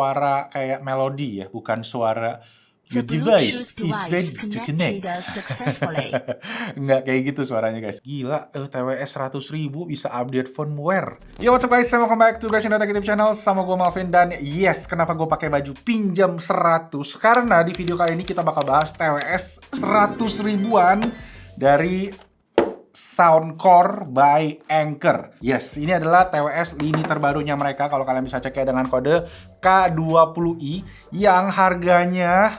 suara kayak melodi ya, bukan suara your The device Bluetooth is ready device to connect. connected successfully. Nggak kayak gitu suaranya guys. Gila, TWS 100.000 bisa update firmware. Yo, what's up guys? Welcome back to Guys in Data YouTube channel. Sama gue Malvin, dan yes, kenapa gue pakai baju pinjam 100? Karena di video kali ini kita bakal bahas TWS 100 ribuan dari Soundcore by Anker. Yes, ini adalah TWS lini terbarunya mereka. Kalau kalian bisa cek ya dengan kode K20i yang harganya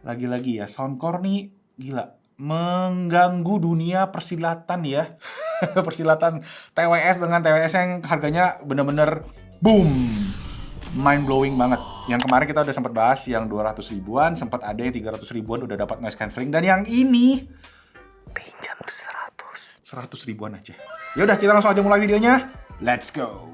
lagi-lagi ya, Soundcore nih gila mengganggu dunia persilatan ya. Persilatan TWS dengan TWS yang harganya bener-bener boom, mind blowing banget. Yang kemarin kita udah sempat bahas yang 200 ribuan, sempat ada yang 300 ribuan udah dapat noise cancelling, dan yang ini pinjam 100 ribuan aja. Yaudah, kita langsung aja mulai videonya. Let's go.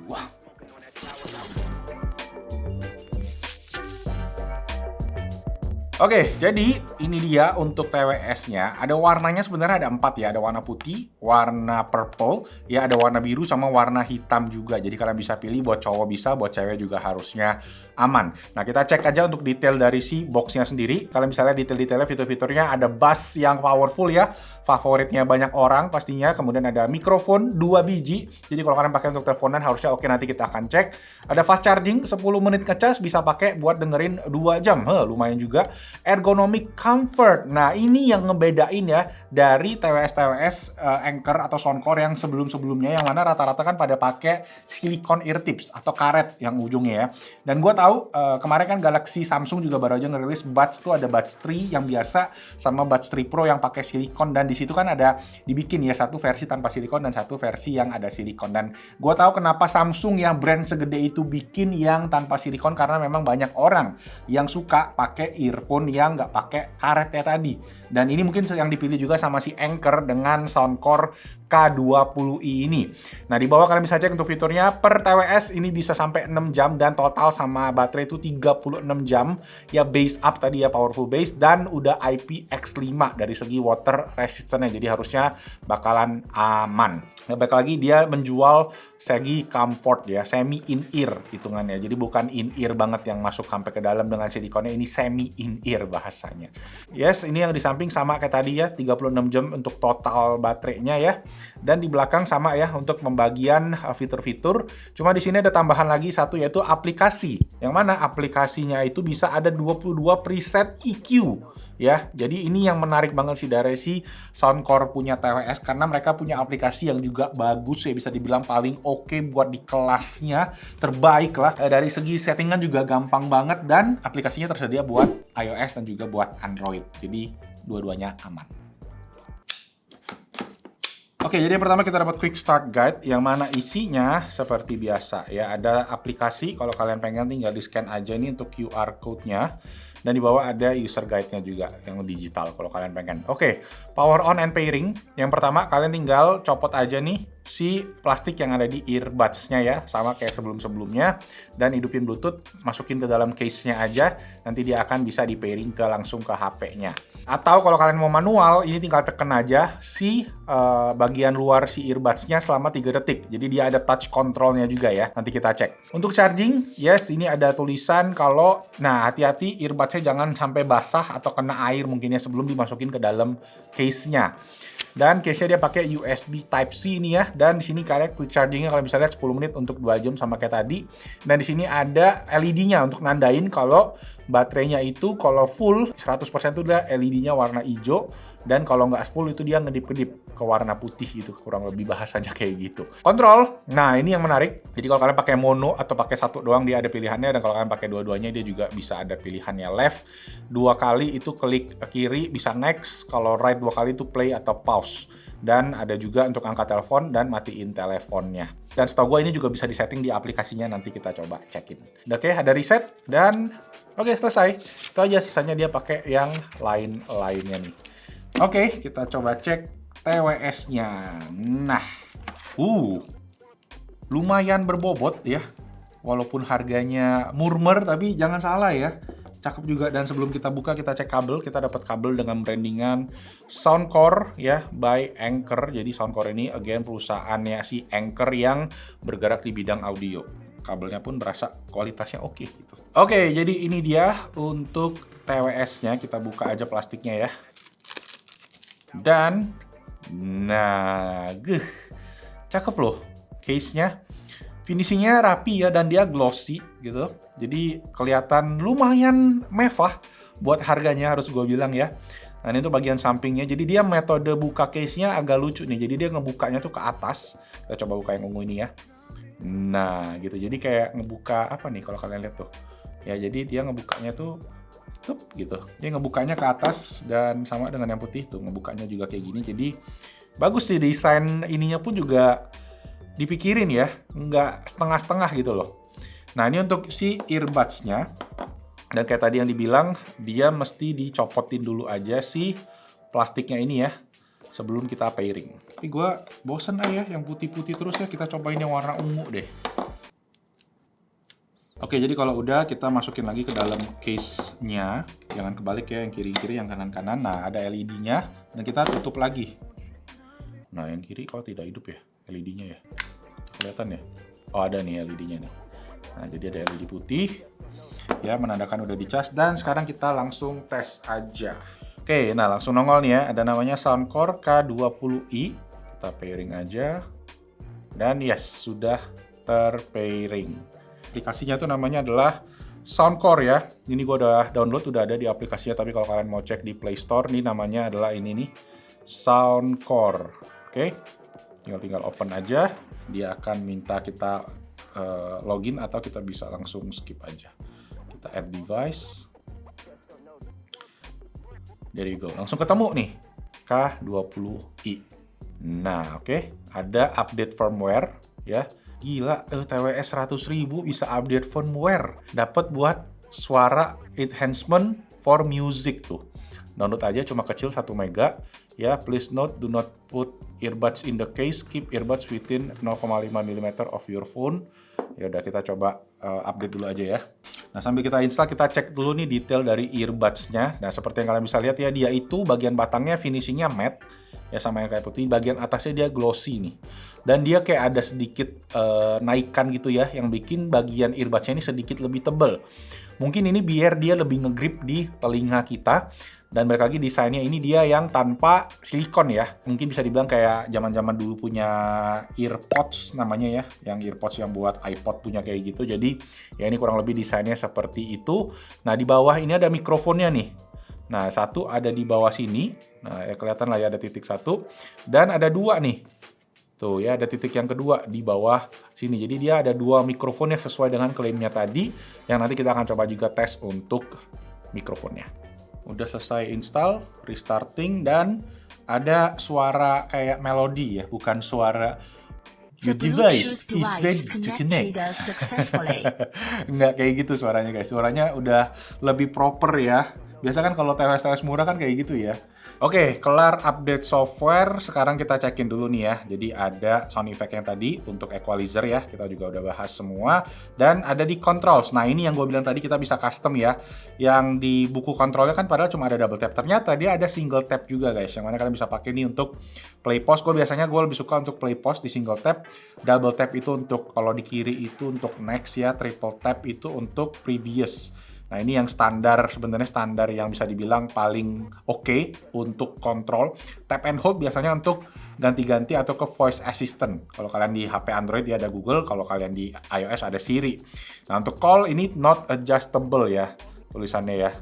Oke, jadi ini dia untuk TWS-nya. Ada warnanya sebenarnya ada 4 ya. Ada warna putih, warna purple, ya ada warna biru sama warna hitam juga. Jadi kalian bisa pilih, buat cowok bisa, buat cewek juga harusnya aman. Nah, kita cek aja untuk detail dari si box-nya sendiri. Kalian bisa lihat detail-detailnya, fitur-fiturnya. Ada bass yang powerful ya, favoritnya banyak orang pastinya. Kemudian ada mikrofon 2 biji. Jadi kalau kalian pakai untuk teleponan harusnya oke, nanti kita akan cek. Ada fast charging, 10 menit ngecas, bisa pakai buat dengerin 2 jam. Lumayan juga. Ergonomic comfort. Nah, ini yang ngebedain ya dari TWS Anker atau Soundcore yang sebelum-sebelumnya, yang mana rata-rata kan pada pakai silicone ear tips atau karet yang ujungnya ya. Dan gue tahu kemarin kan Galaxy Samsung juga baru aja ngerilis Buds tuh, ada Buds 3 yang biasa sama Buds 3 Pro yang pakai silikon, dan di situ kan ada dibikin ya satu versi tanpa silikon dan satu versi yang ada silikon. Dan gue tahu kenapa Samsung yang brand segede itu bikin yang tanpa silikon, karena memang banyak orang yang suka pakai earphone yang nggak pakai karetnya tadi. Dan ini mungkin yang dipilih juga sama si Anker dengan Soundcore K20i ini. Nah, di bawah kalian bisa cek untuk fiturnya. Per TWS ini bisa sampai 6 jam dan total sama baterai itu 36 jam. Ya base up tadi ya, powerful base, dan udah IPX5 dari segi water resistance-nya. Jadi harusnya bakalan aman. Nah, balik lagi dia menjual segi comfort ya, semi in-ear hitungannya. Jadi bukan in-ear banget yang masuk sampai ke dalam dengan silikonnya, ini semi in-ear bahasanya. Yes, ini yang di samping sama kayak tadi ya, 36 jam untuk total baterainya ya. Dan di belakang sama ya untuk pembagian fitur-fitur. Cuma di sini ada tambahan lagi satu, yaitu aplikasi. Yang mana aplikasinya itu bisa ada 22 preset EQ. Ya, jadi ini yang menarik banget sih dari si Soundcore punya TWS, karena mereka punya aplikasi yang juga bagus ya, bisa dibilang paling oke buat di kelasnya, terbaik lah. Dari segi settingan juga gampang banget, dan aplikasinya tersedia buat iOS dan juga buat Android. Jadi dua-duanya aman. Oke, jadi yang pertama kita dapat quick start guide, yang mana isinya seperti biasa ya, ada aplikasi. Kalau kalian pengen tinggal di scan aja nih untuk QR code-nya. Dan di bawah ada user guide-nya juga yang digital kalau kalian pengen. Oke, power on and pairing. Yang pertama kalian tinggal copot aja nih si plastik yang ada di earbuds-nya ya, sama kayak sebelum-sebelumnya, dan hidupin Bluetooth, masukin ke dalam case-nya aja, nanti dia akan bisa di pairing ke langsung ke HP-nya. Atau kalau kalian mau manual, ini tinggal tekan aja si bagian luar si earbuds-nya selama 3 detik. Jadi dia ada touch control-nya juga ya. Nanti kita cek. Untuk charging, yes, ini ada tulisan kalau, nah hati-hati earbuds-nya jangan sampai basah atau kena air mungkinnya sebelum dimasukin ke dalam case-nya. Dan case-nya dia pakai USB Type-C ini ya. Dan di sini kalian quick charging-nya kalian bisa lihat 10 menit untuk 2 jam sama kayak tadi. Dan di sini ada LED-nya untuk nandain kalau baterainya itu kalau full 100% itu udah LED-nya warna hijau. Dan kalau nggak full itu dia ngedip-kedip ke warna putih gitu, kurang lebih bahasanya kayak gitu. Kontrol, nah ini yang menarik. Jadi kalau kalian pakai mono atau pakai satu doang dia ada pilihannya, dan kalau kalian pakai dua-duanya dia juga bisa ada pilihannya. Left 2 kali itu klik kiri bisa next, kalau right 2 kali itu play atau pause. Dan ada juga untuk angkat telepon dan matiin teleponnya. Dan setahu gue ini juga bisa disetting di aplikasinya, nanti kita coba cekin. Oke, ada reset dan oke, selesai. Itu aja, sisanya dia pakai yang lain-lainnya nih. Oke, kita coba cek TWS-nya. Nah, lumayan berbobot ya. Walaupun harganya murmer, tapi jangan salah ya. Cakep juga. Dan sebelum kita buka, kita cek kabel. Kita dapat kabel dengan brandingan Soundcore ya, by Anker. Jadi Soundcore ini again perusahaannya si Anker yang bergerak di bidang audio. kabelnya pun berasa kualitasnya oke gitu. Oke, jadi ini dia untuk TWS-nya. Kita buka aja plastiknya ya. Dan nah, cakep loh case-nya. Finishingnya rapi ya, dan dia glossy gitu. Jadi kelihatan lumayan mewah buat harganya, harus gue bilang ya. Nah, ini tuh bagian sampingnya. Jadi dia metode buka case-nya agak lucu nih. Jadi dia ngebukanya tuh ke atas. Kita coba buka yang ungu ini ya. Nah, gitu. Jadi kayak ngebuka apa nih kalau kalian lihat tuh. Ya, jadi dia ngebukanya tuh gitu. Dia ngebukanya ke atas, dan sama dengan yang putih tuh ngebukanya juga kayak gini. Jadi bagus sih, desain ininya pun juga dipikirin ya, nggak setengah-setengah gitu loh. Nah, ini untuk si earbuds-nya. Dan kayak tadi yang dibilang, dia mesti dicopotin dulu aja si plastiknya ini ya, sebelum kita pairing. Tapi gue bosen aja yang putih-putih terus ya, kita cobain yang warna ungu deh. Oke, jadi kalau udah, kita masukin lagi ke dalam case-nya. Jangan kebalik ya, yang kiri-kiri, yang kanan-kanan. Nah, ada LED-nya, dan kita tutup lagi. Nah, yang kiri kok tidak hidup ya LED-nya ya? Kelihatan ya? Oh, ada nih LED-nya nih. Nah, jadi ada LED putih. Ya, menandakan udah dicas, dan sekarang kita langsung tes aja. Oke, nah langsung nongol nih ya, ada namanya Soundcore K20i. Kita pairing aja. Dan yes, sudah terpairing. Aplikasinya tuh namanya adalah Soundcore ya. Ini gua udah download, udah ada di aplikasinya, tapi kalau kalian mau cek di Play Store, nih namanya adalah ini nih, Soundcore. Oke, tinggal open aja. Dia akan minta kita login, atau kita bisa langsung skip aja. Kita add device. There you go. Langsung ketemu nih K20i. Nah, oke. Ada update firmware ya. Gila, TWS 100.000 bisa update firmware. Dapat buat suara enhancement for music tuh. Download aja, cuma kecil 1 mega. Ya, please note, do not put earbuds in the case. Keep earbuds within 0,5 mm of your phone. Ya udah, kita coba update dulu aja ya. Nah, sambil kita install, kita cek dulu nih detail dari earbuds-nya. Nah, seperti yang kalian bisa lihat ya, dia itu bagian batangnya finishingnya matte. Ya, sama yang kayak putih. Bagian atasnya dia glossy nih. Dan dia kayak ada sedikit naikan gitu ya, yang bikin bagian earbuds-nya ini sedikit lebih tebal. Mungkin ini biar dia lebih ngegrip di telinga kita. Dan balik lagi, desainnya ini dia yang tanpa silikon ya. Mungkin bisa dibilang kayak zaman-zaman dulu punya earpods namanya ya. Yang earpods yang buat iPod punya kayak gitu. Jadi ya ini kurang lebih desainnya seperti itu. Nah, di bawah ini ada mikrofonnya nih. Nah, satu ada di bawah sini. Nah, ya kelihatan lah ya, ada titik 1. Dan ada 2 nih. Tuh ya, ada titik yang kedua di bawah sini. Jadi dia ada 2 mikrofonnya sesuai dengan klaimnya tadi. Yang nanti kita akan coba juga tes untuk mikrofonnya. Udah selesai install, restarting, dan ada suara kayak melodi ya, bukan suara your device is ready to connect. Nggak kayak gitu suaranya guys, suaranya udah lebih proper ya. Biasa kan kalau TWS murah kan kayak gitu ya. Oke, kelar update software. Sekarang kita cekin dulu nih ya. Jadi ada sound effect yang tadi untuk equalizer ya. Kita juga udah bahas semua. Dan ada di controls. Nah, ini yang gue bilang tadi kita bisa custom ya. Yang di buku kontrolnya kan padahal cuma ada double tap. Ternyata dia ada single tap juga guys. Yang mana kalian bisa pakai nih untuk play pause. Gue lebih suka untuk play pause di single tap. Double tap itu untuk kalau di kiri itu untuk next ya. Triple tap itu untuk previous. Nah, ini yang sebenarnya standar yang bisa dibilang paling oke untuk kontrol. Tap and hold biasanya untuk ganti-ganti atau ke voice assistant. Kalau kalian di HP Android ya ada Google, kalau kalian di iOS ada Siri. Nah, untuk call ini not adjustable ya tulisannya ya.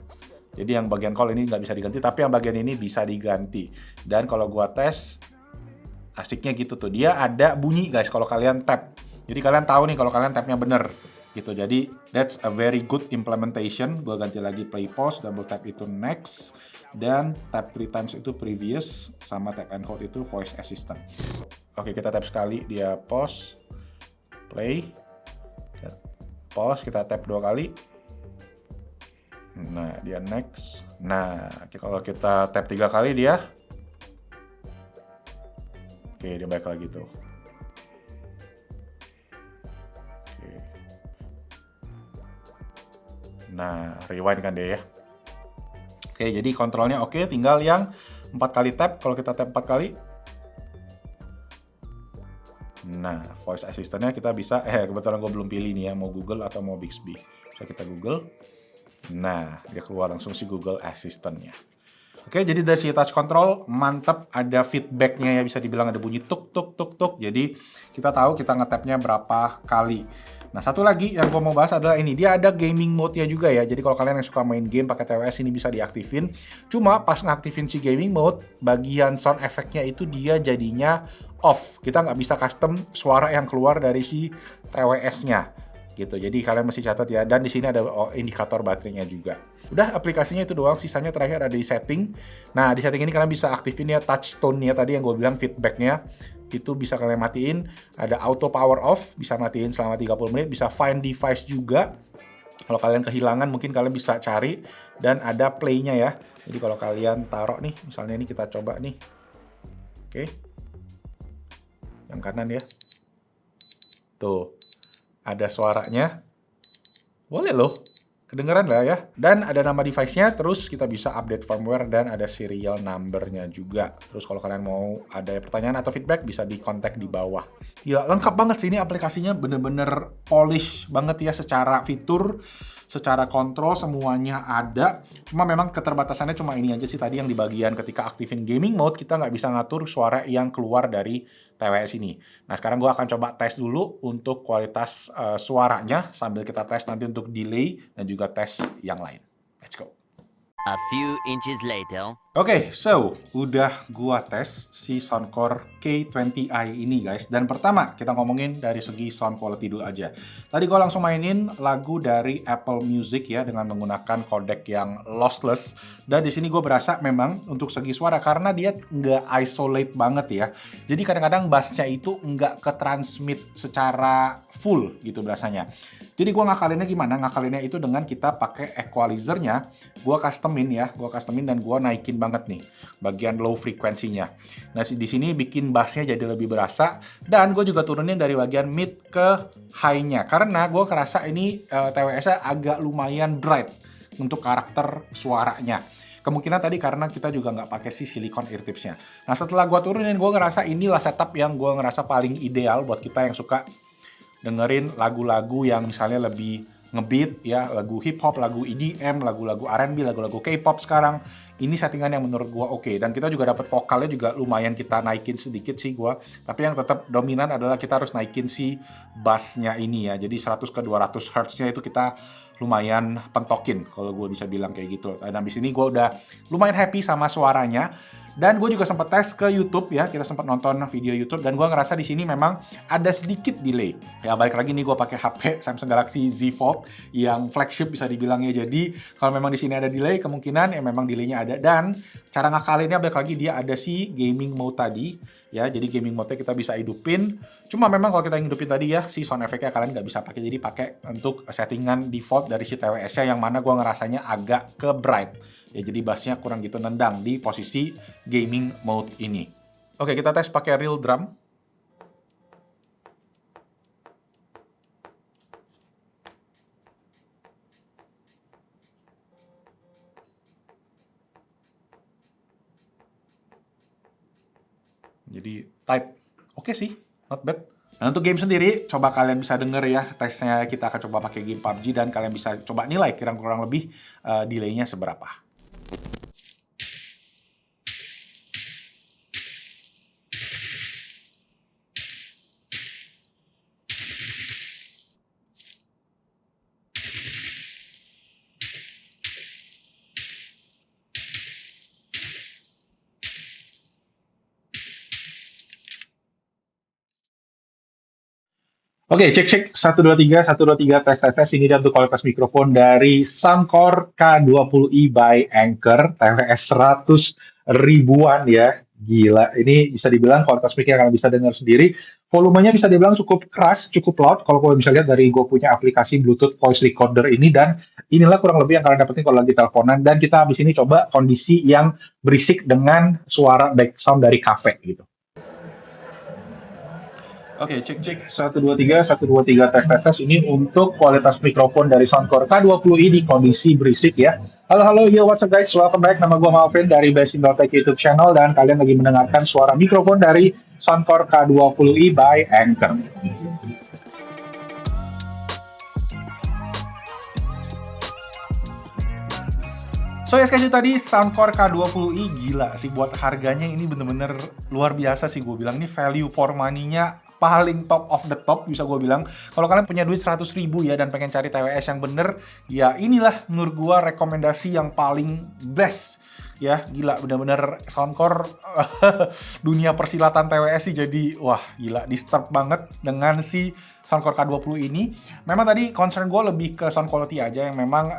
Jadi yang bagian call ini nggak bisa diganti, tapi yang bagian ini bisa diganti. Dan kalau gua tes, asiknya gitu tuh. Dia ada bunyi guys kalau kalian tap. Jadi kalian tahu nih kalau kalian tapnya bener. Gitu, jadi that's a very good implementation. Gue ganti lagi play pause, double tap itu next, dan tap 3 times itu previous, sama tap and hold itu voice assistant. Oke, kita tap sekali, dia pause, play, pause, kita tap 2 kali. Nah, dia next. Nah, kalau kita tap 3 kali dia, oke, dia balik lagi tuh. Nah, rewind kan dia ya. Oke, jadi kontrolnya oke, tinggal yang 4 kali tap. Kalau kita tap 4 kali. Nah, voice assistant-nya kita bisa, kebetulan gue belum pilih nih ya, mau Google atau mau Bixby. Bisa kita Google. Nah, dia keluar langsung si Google Assistant-nya. Oke, jadi dari si touch control, mantep, ada feedback-nya ya, bisa dibilang ada bunyi tuk tuk tuk tuk. Jadi kita tahu kita nge-tap-nya berapa kali. Nah, satu lagi yang gue mau bahas adalah ini, dia ada gaming mode-nya juga ya. Jadi kalau kalian yang suka main game pakai TWS ini bisa diaktifin. Cuma pas ngaktifin si gaming mode, bagian sound effect-nya itu dia jadinya off. Kita nggak bisa custom suara yang keluar dari si TWS-nya. Gitu. Jadi kalian mesti catat ya. Dan di sini ada indikator baterainya juga. Udah, aplikasinya itu doang. Sisanya terakhir ada di setting. Nah, di setting ini kalian bisa aktifin ya touch tone-nya tadi yang gue bilang feedback-nya. Itu bisa kalian matiin. Ada auto power off, bisa matiin selama 30 menit. Bisa find device juga. Kalau kalian kehilangan mungkin kalian bisa cari. Dan ada play-nya ya. Jadi kalau kalian taruh nih, misalnya ini kita coba nih. Oke. Yang kanan ya. Tuh. Ada suaranya. Boleh loh. Kedengeran lah ya. Dan ada nama device-nya, terus kita bisa update firmware dan ada serial number-nya juga. Terus kalau kalian mau ada pertanyaan atau feedback, bisa di-kontak di bawah. Ya, lengkap banget sih ini aplikasinya, bener-bener polish banget ya secara fitur, secara kontrol, semuanya ada. Cuma memang keterbatasannya cuma ini aja sih tadi yang di bagian ketika aktifin gaming mode, kita nggak bisa ngatur suara yang keluar dari TWS ini. Nah, sekarang gue akan coba tes dulu untuk kualitas suaranya, sambil kita tes nanti untuk delay dan juga tes yang lain. Let's go. A few inches later. Oke, so udah gua tes si Soundcore K20i ini guys. Dan pertama kita ngomongin dari segi sound quality dulu aja. Tadi gua langsung mainin lagu dari Apple Music ya dengan menggunakan codec yang lossless. Dan di sini gua berasa memang untuk segi suara karena dia nggak isolate banget ya. Jadi kadang-kadang bassnya itu nggak ketransmit secara full gitu berasanya. Jadi gua ngakalinnya gimana? Ngakalinnya itu dengan kita pakai equalizer-nya. Gua customin dan gua naikin banget nih bagian low frekuensinya. Nah, di sini bikin bassnya jadi lebih berasa dan gue juga turunin dari bagian mid ke high-nya karena gue kerasa ini TWS-nya agak lumayan bright untuk karakter suaranya. Kemungkinan tadi karena kita juga nggak pakai si silicone ear tips-nya. Nah, setelah gue turunin, gue ngerasa inilah setup yang gue ngerasa paling ideal buat kita yang suka dengerin lagu-lagu yang misalnya lebih ngebeat ya, lagu hip hop, lagu EDM, lagu-lagu R&B, lagu-lagu K-pop sekarang. Ini settingan yang menurut gua oke. Dan kita juga dapat vokalnya juga lumayan kita naikin sedikit sih gua. Tapi yang tetap dominan adalah kita harus naikin si bassnya ini ya. Jadi 100 ke 200 Hz-nya itu kita lumayan pentokin kalau gua bisa bilang kayak gitu. Dan habis ini gua udah lumayan happy sama suaranya. Dan gue juga sempat tes ke YouTube ya, kita sempat nonton video YouTube dan gue ngerasa di sini memang ada sedikit delay. Ya balik lagi nih gue pakai HP Samsung Galaxy Z Fold yang flagship bisa dibilangnya. Jadi kalau memang di sini ada delay, kemungkinan ya memang delaynya ada. Dan cara ngakalinnya balik lagi dia ada si gaming mode tadi. Ya, jadi gaming mode-nya kita bisa hidupin. Cuma memang kalau kita hidupin tadi ya, si sound effect-nya kalian nggak bisa pakai. Jadi pakai untuk settingan default dari si TWS-nya yang mana gue ngerasanya agak ke bright. Ya, jadi bassnya kurang gitu nendang di posisi gaming mode ini. Oke, kita tes pakai real drum. Jadi tight. Oke sih, not bad. Nah, untuk game sendiri, coba kalian bisa denger ya tesnya, kita akan coba pakai game PUBG dan kalian bisa coba nilai kurang lebih delay-nya seberapa. Oke, cek 1 2 3 tes ini dan untuk kualitas mikrofon dari Soundcore K20i by Anker TWS 100 ribuan ya. Gila, ini bisa dibilang kualitas mic yang kalian bisa dengar sendiri. Volumenya bisa dibilang cukup keras, cukup loud. Kalau kalian bisa lihat dari gue punya aplikasi Bluetooth voice recorder ini dan inilah kurang lebih yang kalian dapetin kalau lagi teleponan. Dan kita habis ini coba kondisi yang berisik dengan suara back sound dari cafe gitu. Oke, cek 1 2 3 tes ini untuk kualitas mikrofon dari Soundcore K20i di kondisi berisik ya. Halo, yo what's up guys, welcome back. Nama gue Malvin dari Best in Tech YouTube channel dan kalian lagi mendengarkan suara mikrofon dari Soundcore K20i by Anker. So ya guys, itu tadi Soundcore K20i. Gila sih, buat harganya ini bener-bener luar biasa sih, gue bilang. Ini value for money-nya paling top of the top, bisa gue bilang. Kalau kalian punya duit 100.000 ya dan pengen cari TWS yang bener, ya inilah menurut gue rekomendasi yang paling best. Ya, gila, bener-bener Soundcore dunia persilatan TWS sih jadi, wah gila, disturb banget dengan si Soundcore K20 ini. Memang tadi concern gue lebih ke sound quality aja yang memang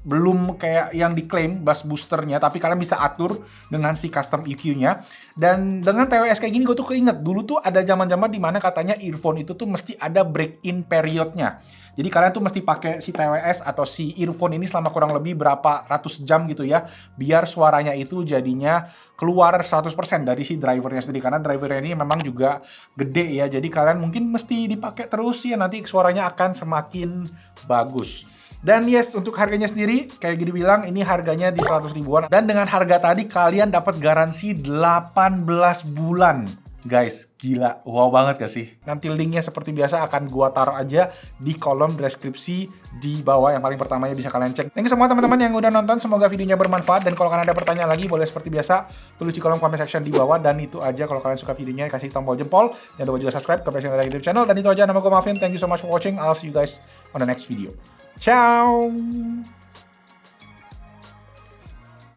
belum kayak yang diklaim bass boosternya, tapi kalian bisa atur dengan si custom EQ-nya. Dan dengan TWS kayak gini gue tuh keinget, dulu tuh ada zaman-zaman dimana katanya earphone itu tuh mesti ada break-in periodnya. Jadi kalian tuh mesti pakai si TWS atau si earphone ini selama kurang lebih berapa ratus jam gitu ya, biar suaranya itu jadinya keluar 100% dari si drivernya sendiri. Karena drivernya ini memang juga gede ya, jadi kalian mungkin mesti dipakai terus ya, nanti suaranya akan semakin bagus. Dan yes, untuk harganya sendiri, kayak gini bilang, ini harganya di 100 ribuan. Dan dengan harga tadi, kalian dapat garansi 18 bulan. Guys, gila. Wow banget gak sih? Nanti linknya seperti biasa akan gua taruh aja di kolom deskripsi di bawah. Yang paling pertamanya bisa kalian cek. Thank you semua teman-teman yang udah nonton. Semoga videonya bermanfaat. Dan kalau kalian ada pertanyaan lagi, boleh seperti biasa tulis di kolom comment section di bawah. Dan itu aja, kalau kalian suka videonya, kasih tombol jempol. Jangan lupa juga subscribe ke Passion YouTube channel. Dan itu aja, nama gue Marvin. Thank you so much for watching. I'll see you guys on the next video. Ciao!